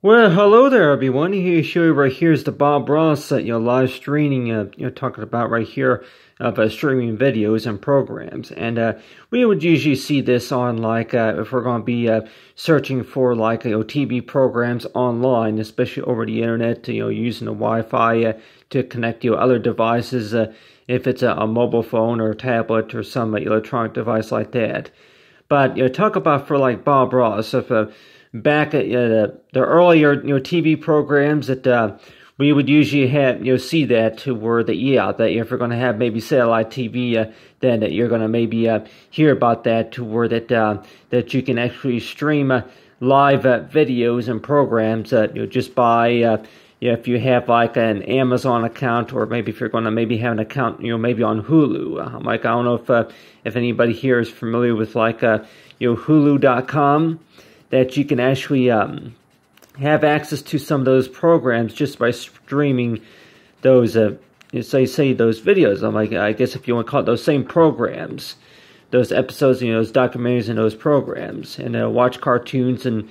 Well, hello there, everyone. Here, show you right here is the Bob Ross, live streaming, talking about right here of streaming videos and programs. And we would usually see this on like if we're going to be searching for like TV programs online, especially over the internet, using the Wi-Fi to connect other devices, if it's a mobile phone or a tablet or some electronic device like that. But talk about for like Bob Ross, if back at the earlier TV programs that we would usually have see that to where that if you're going to have maybe satellite TV, then that you're going to maybe hear about that to where that you can actually stream live videos and programs just by if you have like an Amazon account, or maybe if you're going to maybe have an account maybe on Hulu. Like I don't know if anybody here is familiar with like Hulu.com. That you can actually have access to some of those programs just by streaming those, say those videos. I guess if you want to call it those same programs, those episodes, those documentaries and those programs, and watch cartoons and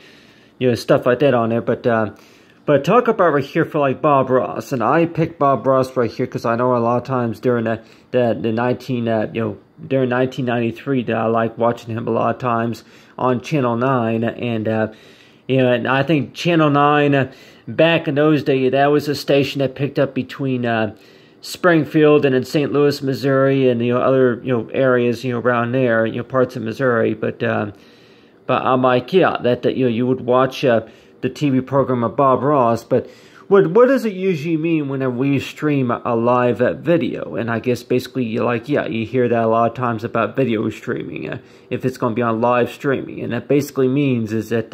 stuff like that on there. But talk about right here for like Bob Ross, and I picked Bob Ross right here because I know a lot of times during during 1993 that I like watching him a lot of times on Channel 9, and and I think Channel 9 back in those days, that was a station that picked up between Springfield and in St. Louis, Missouri, and other areas around there, parts of Missouri. But I'm like, that you would watch the TV program of Bob Ross, but what does it usually mean whenever we stream a live video? And I guess basically you hear that a lot of times about video streaming, if it's going to be on live streaming. And that basically means is that,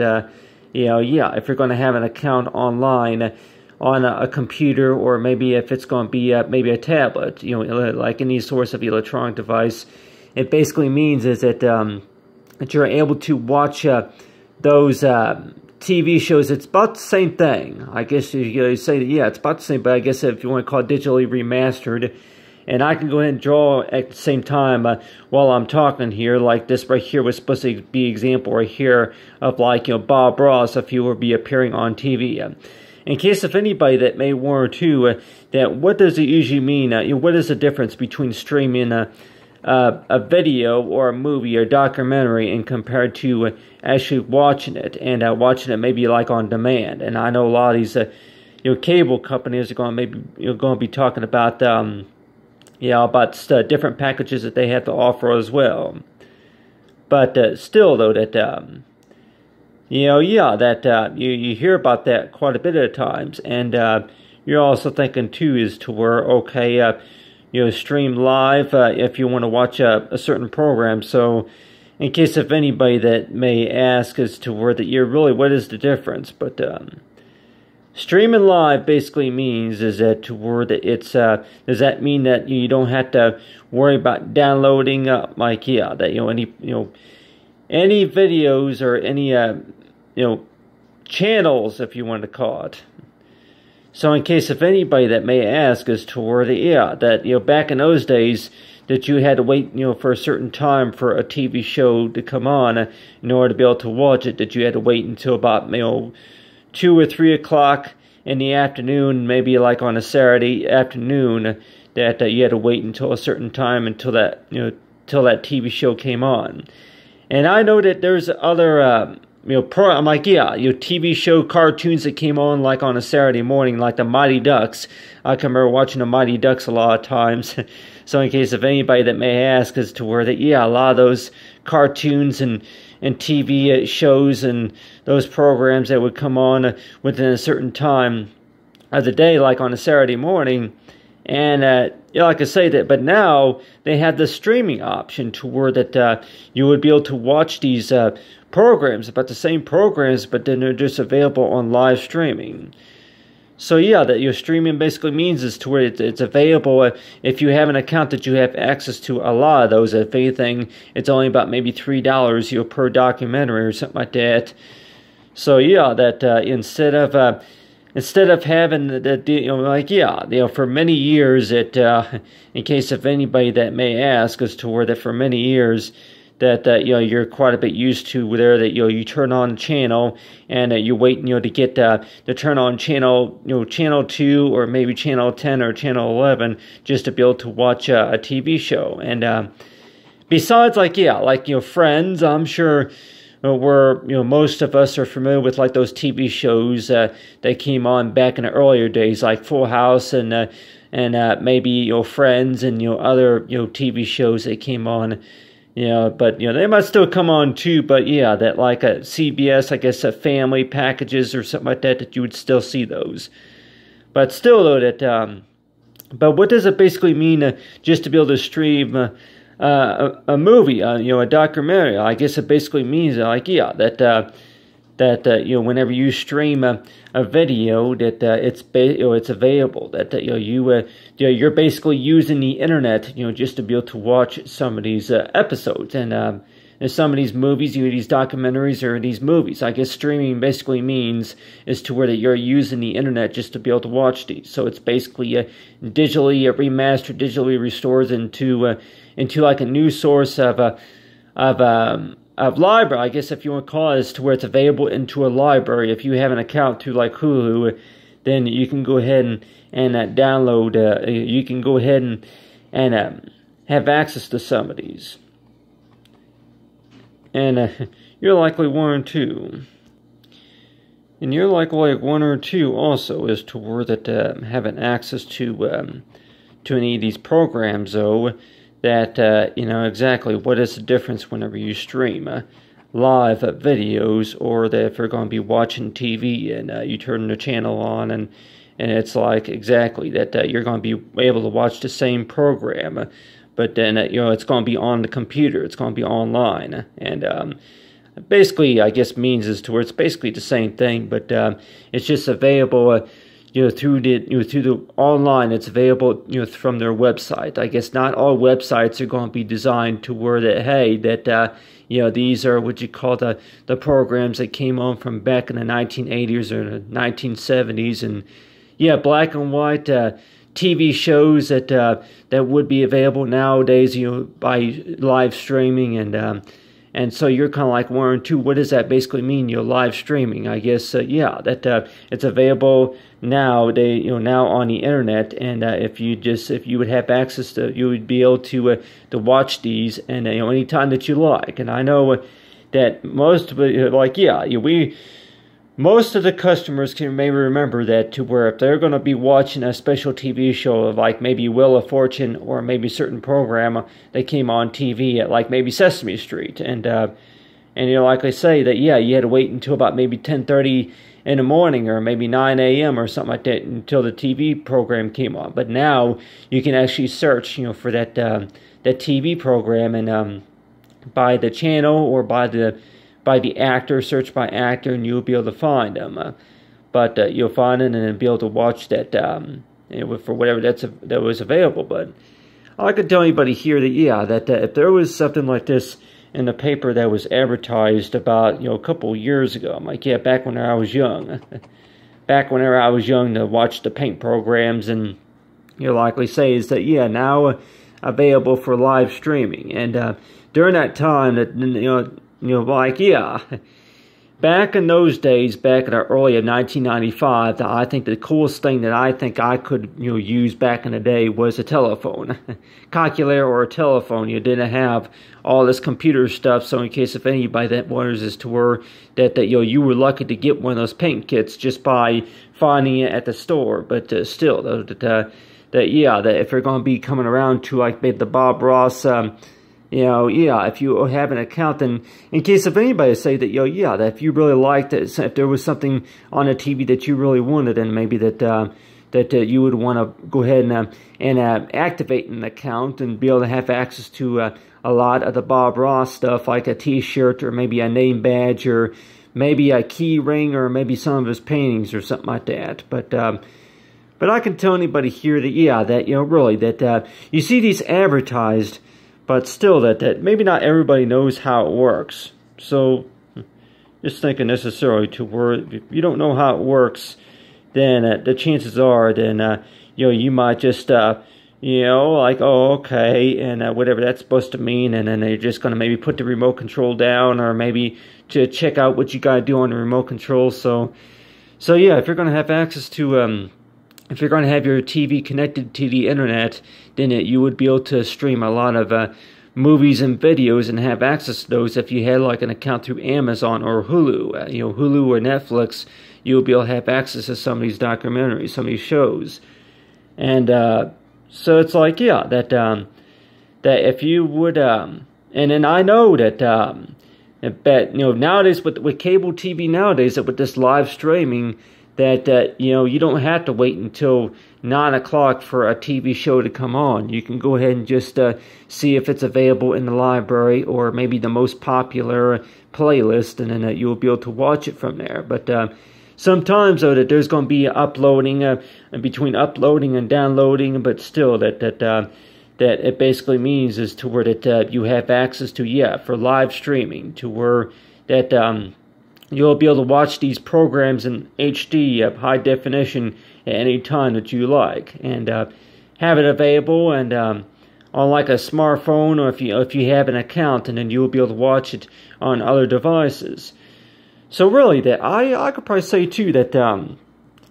if you're going to have an account online on a computer, or maybe if it's going to be maybe a tablet, like any source of electronic device, it basically means is that, that you're able to watch those TV shows. It's about the same thing. I guess you say that, it's about the same, but I guess if you want to call it digitally remastered, and I can go ahead and draw at the same time while I'm talking here, like this right here was supposed to be an example right here of like, Bob Ross if he would be appearing on TV. In case of anybody that may wonder too, that what does it usually mean? What is the difference between streaming a video or a movie or documentary and compared to actually watching it, and watching it maybe like on demand? And I know a lot of these cable companies are going to maybe going to be talking about about different packages that they have to offer as well. But still though, that you hear about that quite a bit at times, and you're also thinking too is to where stream live if you want to watch a certain program. So in case of anybody that may ask as to where that you're really, what is the difference? But streaming live basically means is that to where that it's does that mean that you don't have to worry about downloading that any videos or any channels, if you want to call it. So in case of anybody that may ask as to where that back in those days that you had to wait for a certain time for a TV show to come on in order to be able to watch it, that you had to wait until about 2 or 3 o'clock in the afternoon, maybe like on a Saturday afternoon, that you had to wait until a certain time until that till that TV show came on. And I know that there's other I'm like, TV show cartoons that came on like on a Saturday morning, like the Mighty Ducks. I can remember watching the Mighty Ducks a lot of times. So in case of anybody that may ask as to where that, a lot of those cartoons and TV shows and those programs that would come on within a certain time of the day, like on a Saturday morning. And like I say that, but now they have the streaming option to where that you would be able to watch these programs, about the same programs, but then they're just available on live streaming. So that your streaming basically means is to where it's available if you have an account that you have access to a lot of those. If anything, it's only about maybe $3 per documentary or something like that. So that instead of having for many years, in case of anybody that may ask as to where that for many years that you're quite a bit used to there, that you turn on the channel and you wait to get to turn on channel channel 2 or maybe channel 10 or channel 11 just to be able to watch a TV show. And besides, like Friends, I'm sure where most of us are familiar with like those TV shows that came on back in the earlier days, like Full House and maybe Friends and other TV shows that came on. But they might still come on too. But yeah, that like a CBS, I guess, family packages or something like that you would still see those. But still, though, that but what does it basically mean just to be able to stream a movie, a documentary? I guess it basically means that whenever you stream a video, that it's available, that you're basically using the internet, just to be able to watch some of these episodes and some of these movies, these documentaries or these movies. I guess streaming basically means is to where that you're using the internet just to be able to watch these. So it's basically digitally remastered, digitally restored into like a new source of library, I guess, if you want to call it, as to where it's available into a library. If you have an account to like Hulu, then you can go ahead and download. You can go ahead and have access to some of these. And you're likely one or two. And you're likely like one or two also, as to where that having access to any of these programs, though. That, exactly what is the difference whenever you stream live videos, or that if you're going to be watching TV and you turn the channel on and it's like exactly that you're going to be able to watch the same program, but then, it's going to be on the computer, it's going to be online, and basically, I guess, means as to where it's basically the same thing, but it's just available through the online. It's available from their website. I guess not all websites are going to be designed to where that, hey, that these are what you call the programs that came on from back in the 1980s or the 1970s, and black and white TV shows that would be available nowadays by live streaming. And so you're kind of like one or two. What does that basically mean? Live streaming, I guess. That it's available now. Now on the internet, and if you would have access to, you would be able to watch these, and anytime that you like. And I know that most of it, most of the customers can maybe remember that, to where if they're going to be watching a special TV show of like maybe Wheel of Fortune or maybe a certain program that came on TV at like maybe Sesame Street, and like I say that you had to wait until about maybe 10:30 in the morning or maybe 9 a.m. or something like that until the TV program came on. But now you can actually search for that TV program and by the channel or by the actor, search by actor, and you'll be able to find them. But you'll find it and then be able to watch that for whatever that was available. But I could tell anybody here that if there was something like this in the paper that was advertised about a couple of years ago, I'm like, back when I was young, back whenever I was young, to watch the paint programs, and you'll likely say is that now available for live streaming. And during that time, that back in those days, back in the early of 1995, I think the coolest thing that I think I could use back in the day was a telephone, calculator or a telephone. You didn't have all this computer stuff, so in case if anybody that wonders as to where that you were lucky to get one of those paint kits just by finding it at the store. But still, that if you're going to be coming around to like maybe the Bob Ross. If you have an account, then in case if anybody say that, that if you really liked it, if there was something on the TV that you really wanted, and maybe that you would want to go ahead and activate an account and be able to have access to a lot of the Bob Ross stuff, like a T-shirt or maybe a name badge or maybe a key ring or maybe some of his paintings or something like that. But I can tell anybody here that, really, that you see these advertised. But still, that maybe not everybody knows how it works. So, just thinking necessarily to where if you don't know how it works, then the chances are, then you might just you know, like, oh, okay, and whatever that's supposed to mean, and then they're just going to maybe put the remote control down, or maybe to check out what you got to do on the remote control. So yeah, if you're going to have access to, if you're going to have your TV connected to the internet, then you would be able to stream a lot of movies and videos and have access to those. If you had like an account through Amazon or Hulu, you know, Hulu or Netflix, you'll be able to have access to some of these documentaries, some of these shows. And so it's like, yeah, that if you would, and then I know that you know, nowadays with cable TV nowadays, that with this live streaming, that you know, you don't have to wait until 9 o'clock for a TV show to come on. You can go ahead and just see if it's available in the library or maybe the most popular playlist, and then you'll be able to watch it from there. But sometimes, though, that there's going to be uploading, between uploading and downloading, but still that it basically means is to where that you have access to, yeah, for live streaming, to where that you'll be able to watch these programs in HD, high definition, at any time that you like, and have it available, and on like a smartphone, or if you have an account, and then you'll be able to watch it on other devices. So really, that I could probably say too that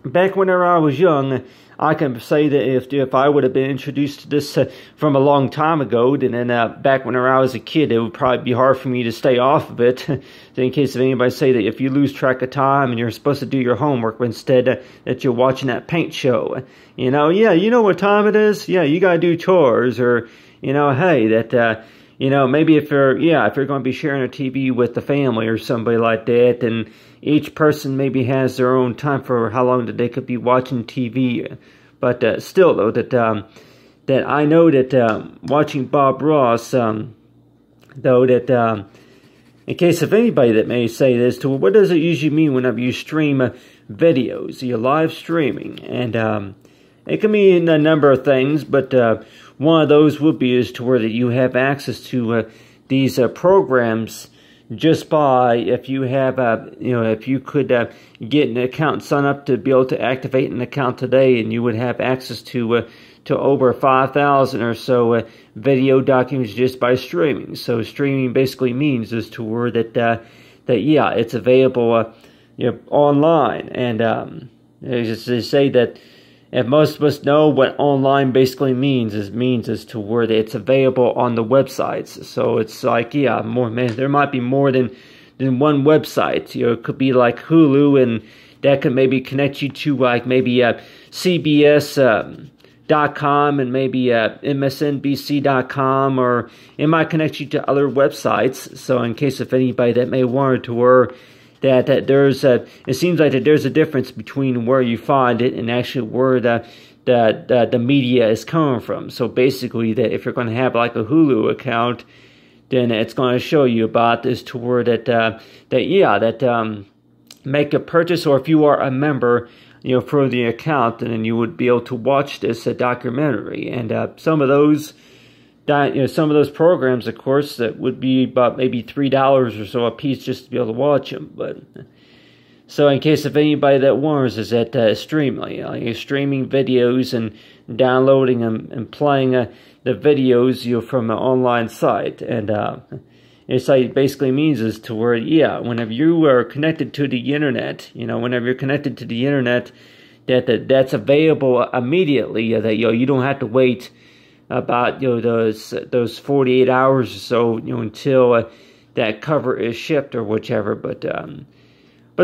back whenever I was young, I can say that if I would have been introduced to this from a long time ago, then back whenever I was a kid, it would probably be hard for me to stay off of it. In case of anybody say that if you lose track of time and you're supposed to do your homework, but instead that you're watching that paint show, you know, yeah, you know what time it is? Yeah, you gotta do chores, or, you know, hey, that, you know, maybe if you're going to be sharing a TV with the family or somebody like that, and each person maybe has their own time for how long that they could be watching TV. But still, though, that I know that watching Bob Ross, though, that in case of anybody that may say this, to what does it usually mean whenever you stream videos, you're live streaming? And it can mean a number of things, but one of those would be is to where that you have access to these programs just by, if you have you know, if you could get an account, sign up to be able to activate an account today, and you would have access to over 5,000 or so video documents just by streaming. So streaming basically means is to where that yeah, it's available you know, online, and just to say that. And most of us know what online basically means is to where it's available on the websites. So it's like, yeah, there might be more than one website. You know, it could be like Hulu, and that could maybe connect you to like maybe CBS.com and maybe MSNBC.com, or it might connect you to other websites. So in case of anybody that may want to where that there's it seems like that there's a difference between where you find it and actually where the media is coming from. So basically, that if you're going to have like a Hulu account, then it's going to show you about this to where that make a purchase, or if you are a member, you know, for the account, then you would be able to watch this documentary. And some of those. You know, some of those programs, of course, that would be about maybe $3 or so a piece just to be able to watch them. But so, in case of anybody that wonders, is that streaming, streaming videos and downloading them and playing the videos, you know, from an online site, and it's like basically means is to where, yeah, whenever you are connected to the internet, you know, whenever you're connected to the internet, that's available immediately. That you don't have to wait about, you know, those 48 hours or so, you know, until that cover is shipped or whichever. But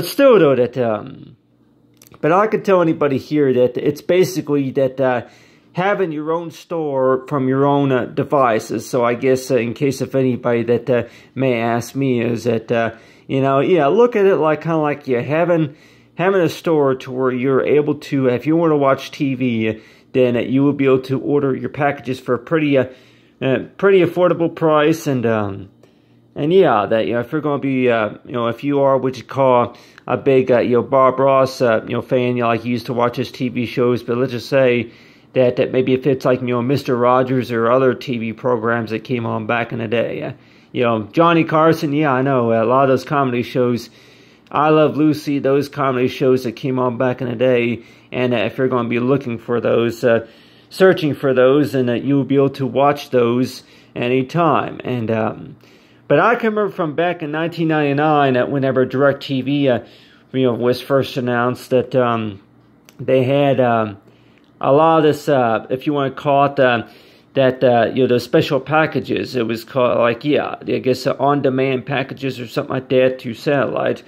still, though, that but I could tell anybody here that it's basically that having your own store from your own devices. So I guess in case of anybody that may ask me, is that you know, yeah, look at it like kind of like you having a store to where you're able to, if you want to watch TV, then you will be able to order your packages for a pretty affordable price, and yeah, that, you know, if you're going to be you know, if you are what you call a big you know, Bob Ross you know, fan, you know, like you used to watch his TV shows, but let's just say that maybe if it's like, you know, Mr. Rogers or other TV programs that came on back in the day, you know, Johnny Carson, yeah, I know a lot of those comedy shows. I Love Lucy, those comedy shows that came on back in the day, and if you're going to be looking for those, searching for those, and you'll be able to watch those anytime. And but I can remember from back in 1999, whenever DirecTV was first announced, that they had a lot of this, if you want to call it, those special packages. It was called, like, I guess on-demand packages or something like that to satellite,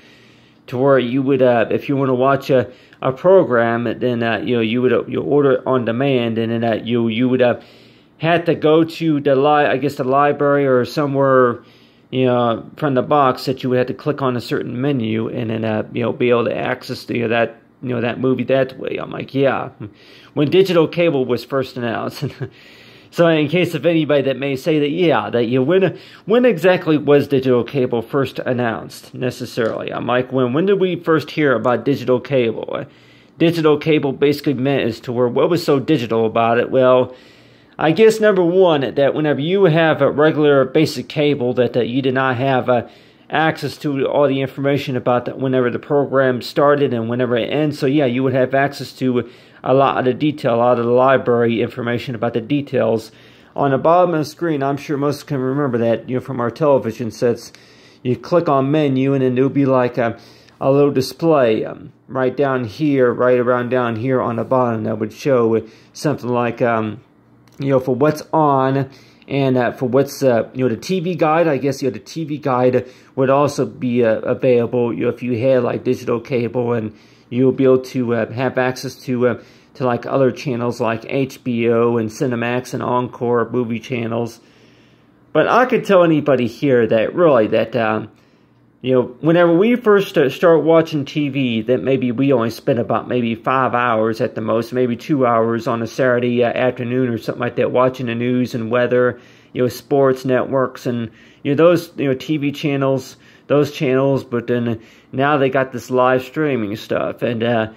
to where you would, if you want to watch a program, then you would order it on demand, and then you would had to go to the library or somewhere from the box, that you would have to click on a certain menu, and then be able to access that movie that way. I'm like, when digital cable was first announced. So in case of anybody that may say that, when exactly was digital cable first announced, necessarily? I'm like, when did we first hear about digital cable? Digital cable basically meant as to where, what was so digital about it? Well, I guess number one, that whenever you have a regular basic cable, that you did not have access to all the information about that whenever the program started and whenever it ends. So you would have access to a lot of the detail, a lot of the library information about the details on the bottom of the screen. I'm sure most can remember that from our television sets. You click on menu, and then there'll be like a little display right around down here on the bottom, that would show something like for what's on. And for what's, the TV guide, I guess, the TV guide would also be available, if you had, like, digital cable, and you'll be able to have access to like, other channels like HBO and Cinemax and Encore movie channels. But I could tell anybody here that, really, that, whenever we first start watching TV, that maybe we only spend about maybe 5 hours at the most, maybe 2 hours on a Saturday afternoon or something like that, watching the news and weather, sports networks, and those TV channels, those channels. But then now they got this live streaming stuff, and that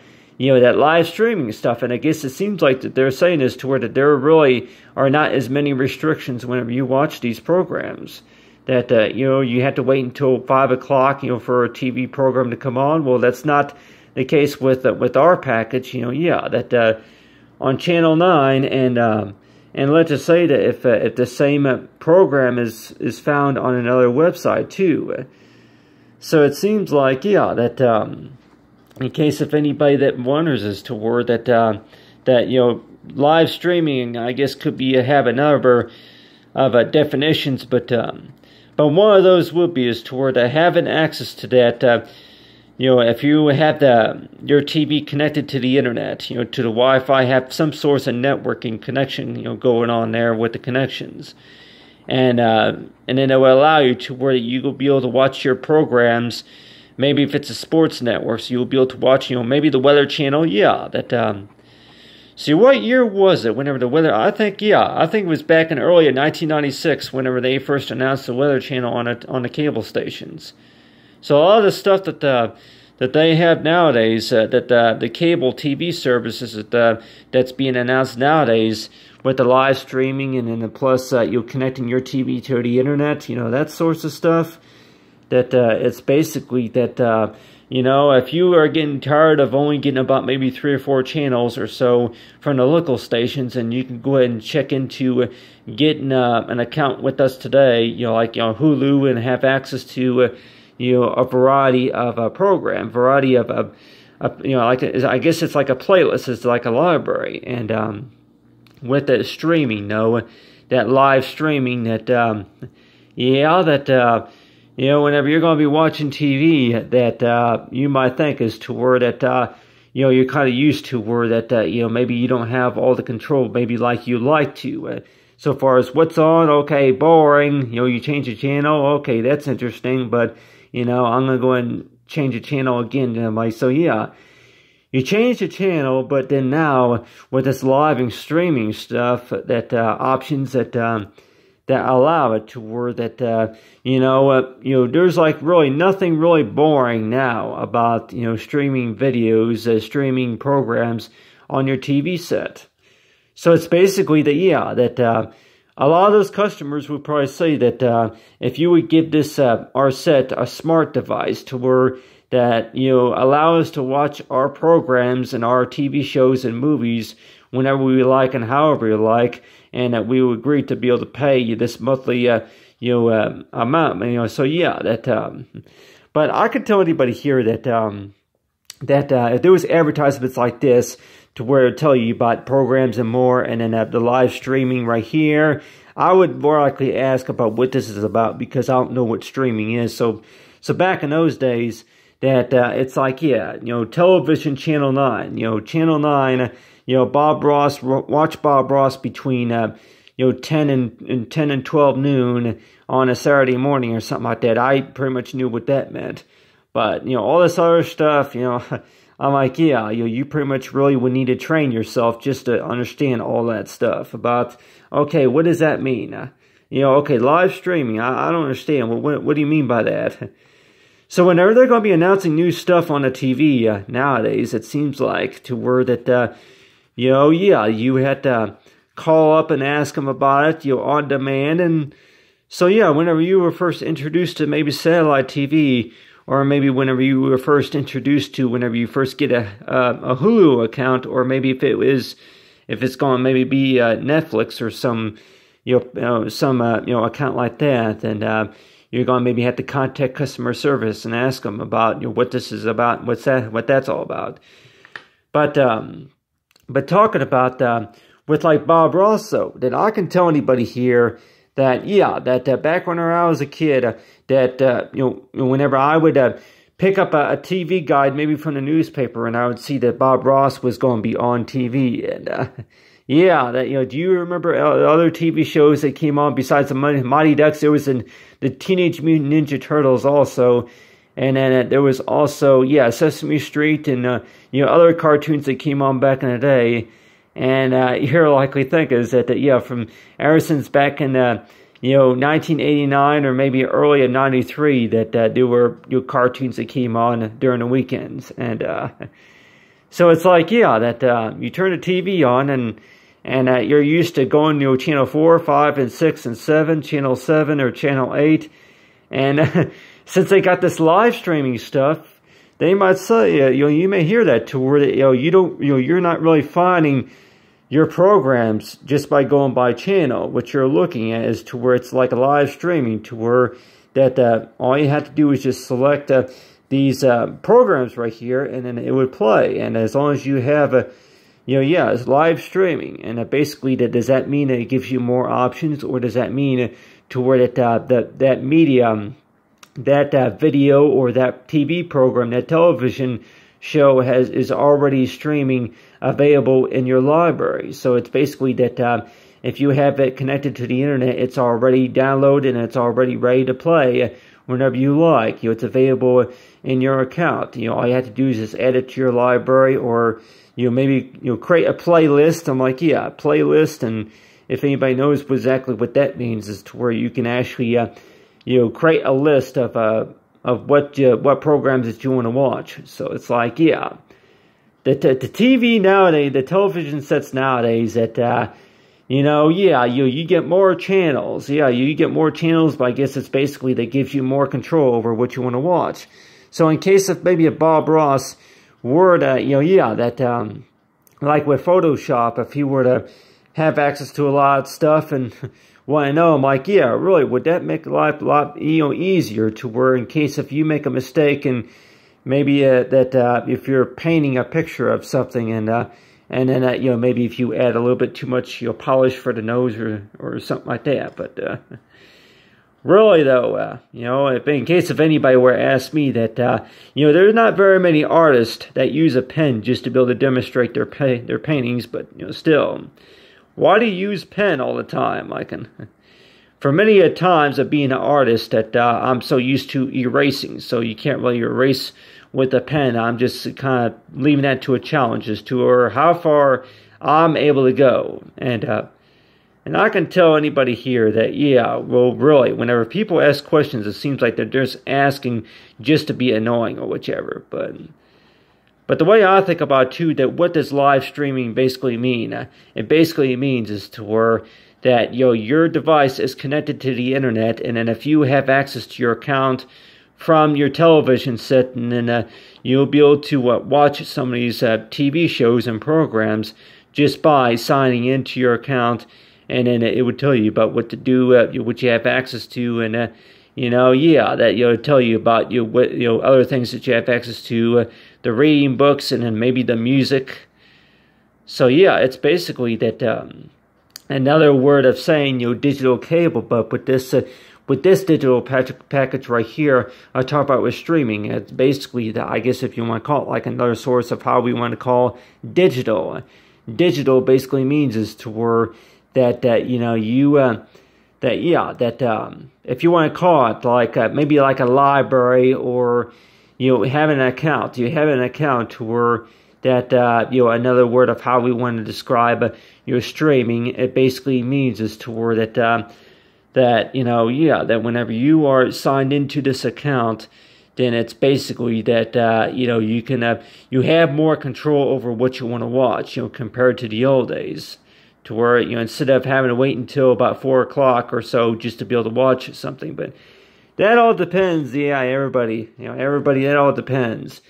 live streaming stuff, and I guess it seems like that they're saying this to where that there really are not as many restrictions whenever you watch these programs. That you have to wait until 5 o'clock for a TV program to come on. Well, that's not the case with our package. That on Channel 9, and let's just say that if the same program is found on another website too. So it seems like that in case if anybody that wonders as to where that live streaming, I guess, could be have a number of definitions, but one of those would be is toward having access to that. If you have your TV connected to the internet, to the Wi-Fi, have some source of networking connection, going on there with the connections, and then it will allow you to where you will be able to watch your programs. Maybe if it's a sports network, so you'll be able to watch, maybe the Weather Channel. See, what year was it whenever the weather... I think it was back in early 1996 whenever they first announced the Weather Channel on the cable stations. So a lot of the stuff that they have nowadays, the cable TV services that's being announced nowadays with the live streaming, and then plus you're connecting your TV to the internet, that sorts of stuff, that it's basically that... if you are getting tired of only getting about maybe 3 or 4 channels or so from the local stations, and you can go ahead and check into getting an account with us today, like Hulu, and have access to a variety of program, variety of like I guess it's like a playlist, it's like a library, and with the streaming, that live streaming, that whenever you're going to be watching TV, that you might think is to where that, you're kind of used to, where that, maybe you don't have all the control, maybe like you like to. So far as what's on, okay, boring. You change the channel, okay, that's interesting, but, I'm going to go ahead and change the channel again. And I'm like, so you change the channel, but then now with this live and streaming stuff, that options that allow it to where that, there's like really nothing really boring now about, streaming videos, streaming programs on your TV set. So it's basically that, a lot of those customers would probably say that if you would give this, our set, a smart device to where that, allow us to watch our programs and our TV shows and movies whenever we like and however we like, and that we would agree to be able to pay you this monthly amount. So yeah, but I could tell anybody here that if there was advertisements like this to where it tell you about programs and more, and then the live streaming right here, I would more likely ask about what this is about, because I don't know what streaming is. So back in those days, that it's like, yeah, television channel 9, channel 9, Bob Ross, watch Bob Ross between 10 and 12 noon on a Saturday morning or something like that. I pretty much knew what that meant. But, all this other stuff, I'm like, yeah, you pretty much really would need to train yourself just to understand all that stuff about, okay, what does that mean? Okay, live streaming, I don't understand. Well, what do you mean by that? So whenever they're going to be announcing new stuff on the TV nowadays, it seems like, to where that, you had to call up and ask them about it, on demand. And so, yeah, whenever you were first introduced to maybe satellite TV, or maybe whenever you were first introduced to, whenever you first get a Hulu account, or maybe if it's going to maybe be Netflix or some account like that, and you're going to maybe have to contact customer service and ask them about what this is about, what that's all about. But talking about with like Bob Ross, though, that I can tell anybody here that, yeah, that back when I was a kid, whenever I would pick up a TV guide, maybe from the newspaper, and I would see that Bob Ross was going to be on TV, and yeah, that do you remember other TV shows that came on besides the Mighty Ducks? There was the Teenage Mutant Ninja Turtles also, and then there was also, yeah, Sesame Street and other cartoons that came on back in the day. And you're likely think is that yeah, from ever since back in 1989 or maybe early in 93, that there were cartoons that came on during the weekends. And so it's like, yeah, that you turn the TV on, and you're used to going channel 4, 5, and 6, and 7, channel 7 or channel 8, and since they got this live streaming stuff, they might say you may hear that to where you're not really finding your programs just by going by channel. What you're looking at is to where it's like a live streaming, to where that all you have to do is just select these programs right here, and then it would play. And as long as you have it's live streaming. And basically, does that mean that it gives you more options, or does that mean to where that medium, that video or that TV program, that television show is already streaming available in your library? So it's basically that if you have it connected to the internet, it's already downloaded and it's already ready to play whenever you like. It's available in your account. All you have to do is just add it to your library, or maybe create a playlist. I'm like, yeah, playlist. And if anybody knows exactly what that means, is to where you can actually create a list of what programs that you want to watch. So it's like, yeah, the TV nowadays, the television sets nowadays, that you get more channels. Yeah, you get more channels, but I guess it's basically that gives you more control over what you want to watch. So in case of maybe a Bob Ross were to, like with Photoshop, if he were to have access to a lot of stuff and want to know, I'm like, yeah, really, would that make life a lot easier, to where in case if you make a mistake, and maybe if you're painting a picture of something, and then maybe if you add a little bit too much polish for the nose or something like that. But really though, if in case if anybody were to ask me that there's not very many artists that use a pen just to be able to demonstrate their paintings, but still, why do you use pen all the time? For many a times of being an artist, that I'm so used to erasing, so you can't really erase with a pen. I'm just kind of leaving that to a challenge as to how far I'm able to go. And I can tell anybody here that, yeah, well, really, whenever people ask questions, it seems like they're just asking just to be annoying or whichever. But the way I think about it, too, that what does live streaming basically mean? It basically means is to where that your device is connected to the internet, and then if you have access to your account from your television set, and then you'll be able to watch some of these TV shows and programs just by signing into your account, and then it would tell you about what to do, what you have access to, and that tell you about what other things that you have access to, the reading books, and then maybe the music. So yeah, it's basically that another word of saying digital cable, but with this digital package right here, I talk about with streaming. It's basically I guess if you want to call it like another source of how we want to call digital. Digital basically means is to where that if you want to call it like maybe like a library, or have an account. You have an account to where that another word of how we want to describe streaming. It basically means is to where that whenever you are signed into this account, then it's basically that you can you have more control over what you want to watch, compared to the old days, to where instead of having to wait until about 4 o'clock or so just to be able to watch something. But that all depends. Yeah, everybody, that all depends.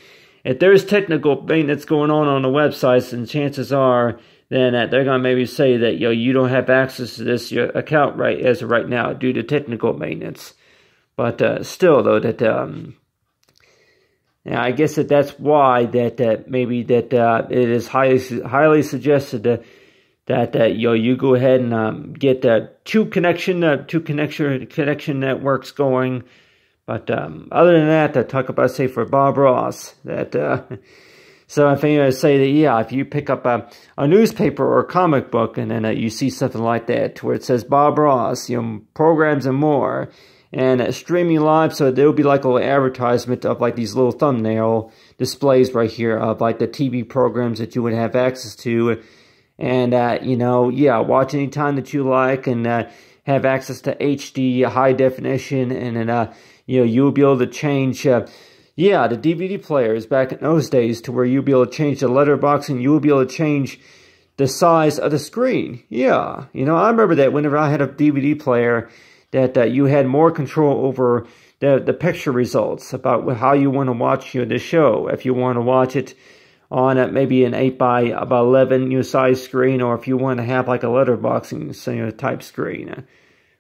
If there's technical maintenance going on the websites, then chances are then they're gonna maybe say that you don't have access to this your account as of right now due to technical maintenance. But still, though, that I guess that's why that maybe that it is highly suggested that you go ahead and get two connection networks going. But other than that, I talk about, say, for Bob Ross, that so if you say that if you pick up a newspaper or a comic book, and then you see something like that where it says Bob Ross, programs and more, and streaming live, so there will be like a little advertisement of like these little thumbnail displays right here of like the TV programs that you would have access to, and watch anytime that you like, and have access to HD high definition, and then you'll be able to change the DVD players back in those days, to where you'll be able to change the letterbox, and you'll be able to change the size of the screen. I remember that whenever I had a DVD player, that you had more control over the picture results about how you want to watch the show. If you want to watch it on maybe an 8 by about 11 size screen, or if you want to have like a letterboxing type screen.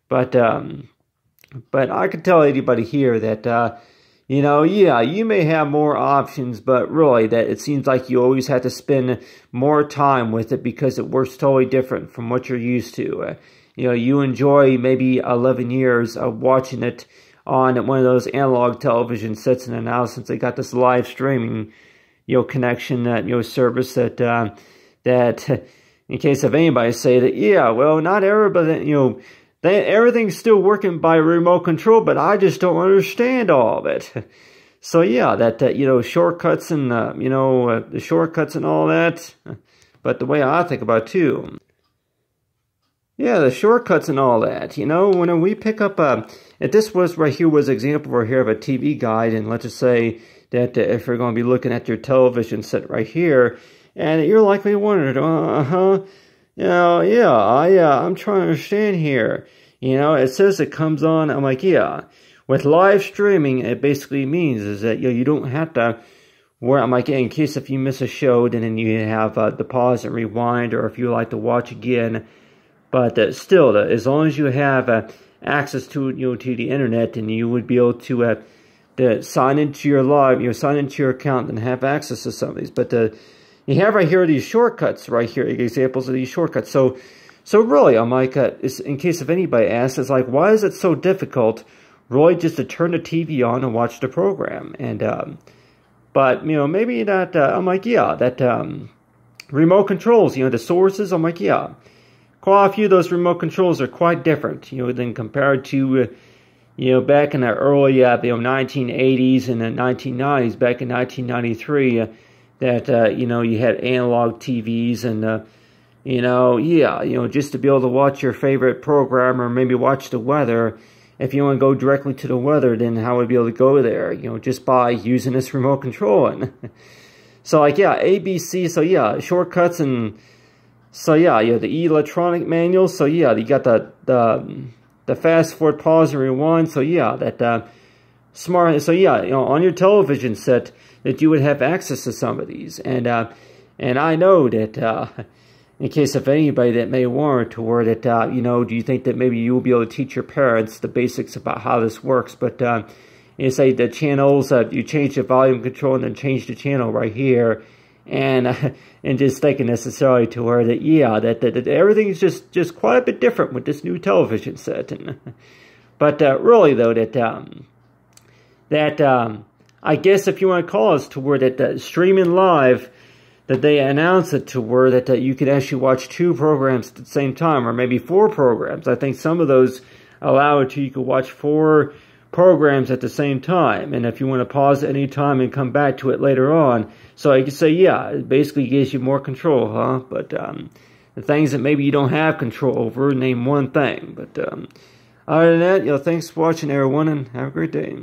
But I could tell anybody here that you may have more options, but really that it seems like you always have to spend more time with it, because it works totally different from what you're used to. You enjoy maybe 11 years of watching it on one of those analog television sets, and now since they got this live streaming connection, service that in case of anybody say that not everybody, everything's still working by remote control, but I just don't understand all of it. So that shortcuts and the shortcuts and all that. But the way I think about it too, the shortcuts and all that. When we pick up if this was right here was an example right here of a TV guide, and let's just say that if you're going to be looking at your television set right here, and you're likely wondering, I'm trying to understand here. It says it comes on. I'm like, with live streaming, it basically means is that you don't have to. Where I'm like, in case if you miss a show, then you have the pause and rewind, or if you like to watch again. But still, as long as you have access to to the internet, then you would be able to sign into your sign into your account and have access to some of these. But you have right here these shortcuts right here, examples of these shortcuts. So really, I'm like, in case if anybody asks, it's like, why is it so difficult, really, just to turn the TV on and watch the program? And but maybe that I'm like, that remote controls, the sources. I'm like, quite a few of those remote controls are quite different, than compared to back in the early 1980s and the 1990s. Back in 1993, that you had analog TVs, and just to be able to watch your favorite program, or maybe watch the weather. If you want to go directly to the weather, then how would you be able to go there? Just by using this remote control. And so like ABC. So shortcuts, and so the electronic manual. So you got the fast forward, pause, and rewind. So that smart. So on your television set that you would have access to some of these. And I know that in case of anybody that may warrant to where that, you know, do you think that maybe you'll be able to teach your parents the basics about how this works? But you say the channels, you change the volume control and then change the channel right here. And just thinking necessarily to where that, yeah, that everything is just quite a bit different with this new television set. But really, though, I guess if you want to call us to where that streaming live, that they announce it to where that you can actually watch 2 programs at the same time, or maybe 4 programs. I think some of those allow it to you can watch 4 programs at the same time, and if you want to pause at any time and come back to it later on. So I could say, yeah, it basically gives you more control, huh? But the things that maybe you don't have control over, name one thing. But other than that, thanks for watching, everyone, and have a great day.